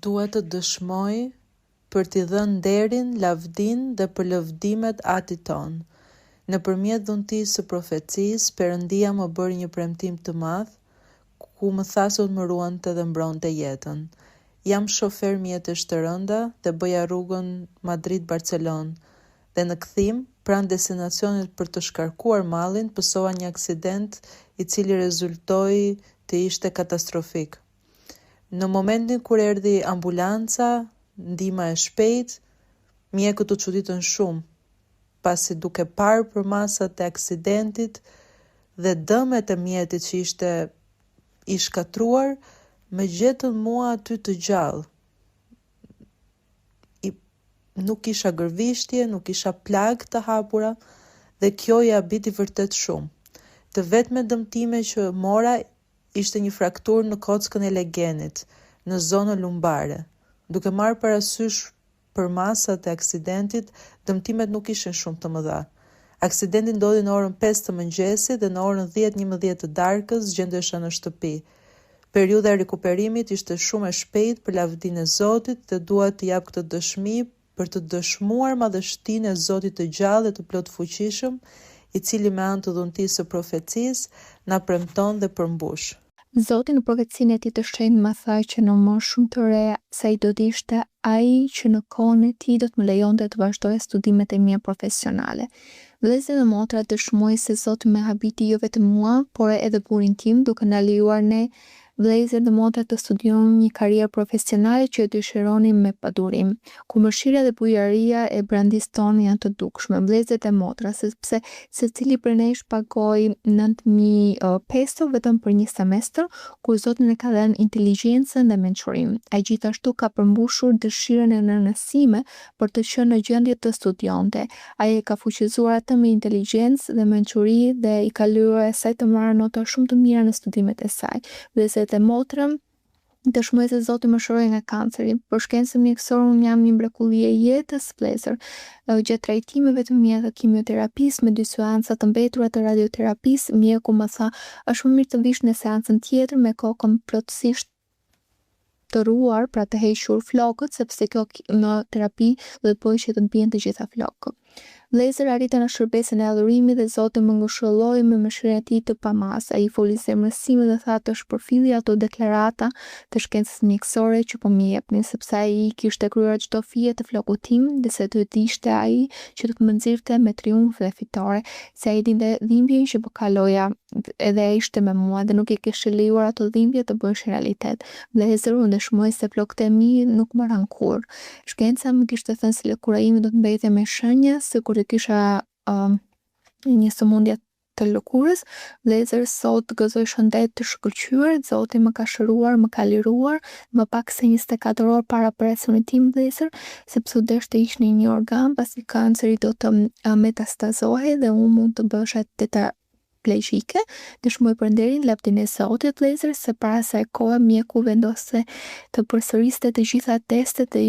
duhet të dëshmoj për t'i dhënë nderin, lavdinë dhe për lëvdimet Atit ton. Nëpërmjet dhuntisë së profecisë, Perëndia më bëri një premtim të madh, ku më tha se më ruante dhe mbronte jetën. Jam shofer mjetesh të rënda dhe bëja rrugën Madrid-Barcelonë, dhe në kthim, pranë destinacionit për të shkarkuar mallin, pësova një aksident i cili rezultoi të ishte katastrofik. Në momentin kur erdhi ambulanca, ndihma e shpejtë, mjekët u çuditën shumë, pasi duke parë përmasat e aksidentit dhe dëmet e mjetit që ishte i shkatruar, më gjetën mua aty të gjallë. Nuk kisha gërvishtje, nuk kisha plagë të hapura dhe kjo i abiti vërtet shumë. Të vetme dëmtime që mora ishte një frakturë në kockën e legenit, në zonën lumbare. Duke marrë parasysh përmasat e aksidentit, dëmtimet nuk ishin shumë të mëdha. Aksidenti ndodhi në orën 5 të mëngjesit dhe në orën 10-11 të darkës gjendesha në shtëpi. Periudha e rikuperimit ishte shumë e shpejtë për lavdinë e Zotit dhe dua të jap këtë dëshmi për të dëshmuar madhështinë e Zotit të gjallë dhe të plot fuqishëm, i cili me anë të dhuntisë së profecisë na premton dhe përmbush. Zoti në profecinë e tij të shenjtë më tha që në moshë shumë të re se ai do të ishte ai që në kohën e tij do të më lejonte të vazhdoja studimet e mia profesionale. Vëllezër dhe motra, dëshmoj se Zoti më habiti jo vetëm mua, por edhe burin tim, duke na lejuar ne vëllezër dhe motra të studiojmë një karrierë profesionale që e dëshironim me padurim, ku mëshira dhe bujaria e brandis tonë janë të dukshme. Vëllezër dhe motra, sepse secili prej nesh pagoi 9.000 peso vetëm për një semestër, ku Zoti na ka dhënë inteligjencën dhe mençurinë. Ai gjithashtu ka përmbushur dëshirën e nënës sime për të qenë në gjendje të studionte. Ai e ka fuqizuar atë me inteligjencë dhe mençuri dhe i ka lejuar asaj të marrë nota shumë të mira në studimet e saj. Vëllezër dhe motra, dëshmoj se Zoti më shëroi nga kanceri. Për shkencën mjekësore unë jam një mrekulli e jetës, vëllezër. Gjatë trajtimeve të mia të kimioterapisë me 2 seanca të mbetura të radioterapisë, mjeku më tha, është më mirë të vish në seancën tjetër me kokën plotësisht të ruar, pra të hequr flokët, sepse kjo në terapi do të bëjë që të bien të gjitha flokët. Vëllezër, arritën në shërbesën e adhurimit dhe Zoti më ngushëlloi me mëshirën e tij të pamas. Ai foli zemrësime dhe tha të shpërfilli ato deklarata të shkencës mjekësore që po më jepnin, sepse ai kishte kryer çdo fije të flokut tim dhe se do të ishte ai që do të më nxirrte me triumf dhe fitore, se ai dinte dhimbjen që po kaloja edhe ai ishte me mua dhe nuk i kishte lejuar ato dhimbje të bëheshin realitet. Vëllezër, unë dëshmoj se flokët e mi nuk morran kurrë. Shkenca më kishte thënë se lëkura ime do të mbetej me shenja se kur kisha një sëmundje të lëkurës. Vëllezër, sot gëzoj shëndet të shkëlqyer, Zoti më ka shëruar, më ka liruar, më pak se 24 orë para operacionit tim, vëllezër, sepse u desh të hiqni një organ pasi kanceri do të metastazohej dhe unë mund të bësha tetraplegjike. Dëshmoj për nderin lavdinë e Zotit, vëllezër, se para asaj kohe mjeku vendose të përsëriste të gjitha testet dhe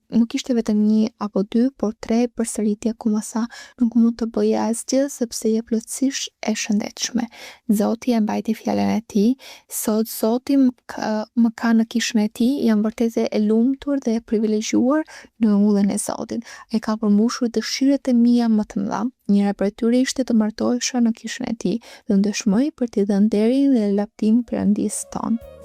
nuk ishte vetëm 1 apo 2, por 3 përsëritje, ku më tha nuk mund të bëj asgjë sepse je plotësisht e shëndetshme. Zoti e mbajti fjalën e tij. Sot Zoti më ka në kishën e tij, jam vërtet e lumtur dhe e privilegjuar në udhën e Zotit. Ai ka përmbushur dëshirat e mia më të mëdha. Njëra prej tyre ishte të martohesha në kishën e tij dhe ndëshmoj për t'i dhënë nderin dhe lavdinë Perëndisë tonë.